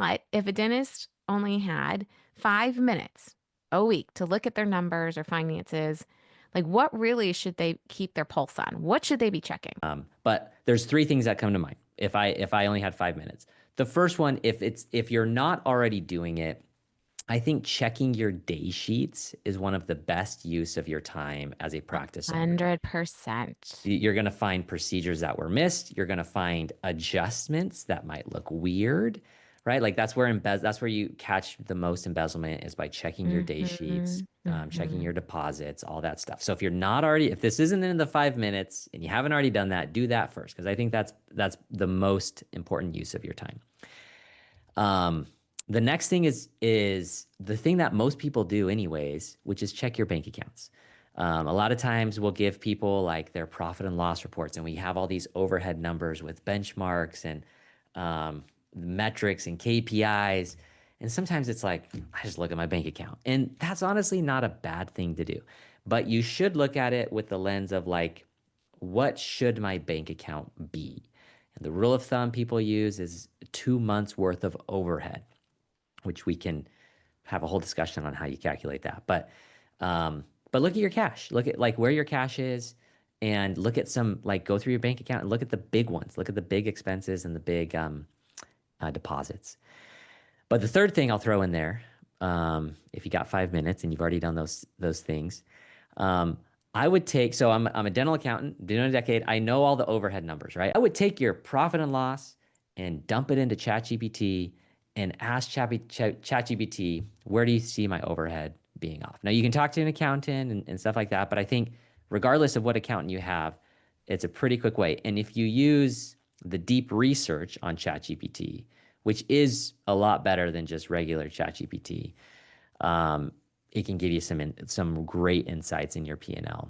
But if a dentist only had 5 minutes a week to look at their numbers or finances, like what really should they keep their pulse on? What should they be checking? But there's three things that come to mind if I only had 5 minutes. The first one, if you're not already doing it, I think checking your day sheets is one of the best use of your time as a practice owner. 100%. You're going to find procedures that were missed. You're going to find adjustments that might look weird, right? Like that's where you catch the most embezzlement is by checking your day sheets, Hmm. checking Hmm. your deposits, all that stuff. So if this isn't in the 5 minutes and you haven't already done that, do that first because I think that's the most important use of your time. Um, the next thing is the thing that most people do anyways, which is check your bank accounts. A lot of times we'll give people like their profit and loss reports, and we have all these overhead numbers with benchmarks and metrics and KPIs. And sometimes it's like, I just look at my bank account. And that's honestly not a bad thing to do. But you should look at it with the lens of like, what should my bank account be? And the rule of thumb people use is 2 months worth of overhead, which we can have a whole discussion on how you calculate that. But look at your cash. Look at like where your cash is and look at some like go through your bank account and look at the big ones. Look at the big expenses and the big deposits. But the third thing I'll throw in there, if you got 5 minutes and you've already done those things, um, I would take. So I'm a dental accountant, been doing a decade. I know all the overhead numbers, right? I would take your profit and loss and dump it into ChatGPT and ask ChatGPT, where do you see my overhead being off? Now you can talk to an accountant and stuff like that, but I think regardless of what accountant you have, it's a pretty quick way. And if you use the deep research on ChatGPT, which is a lot better than just regular ChatGPT, it can give you some great insights in your P&L.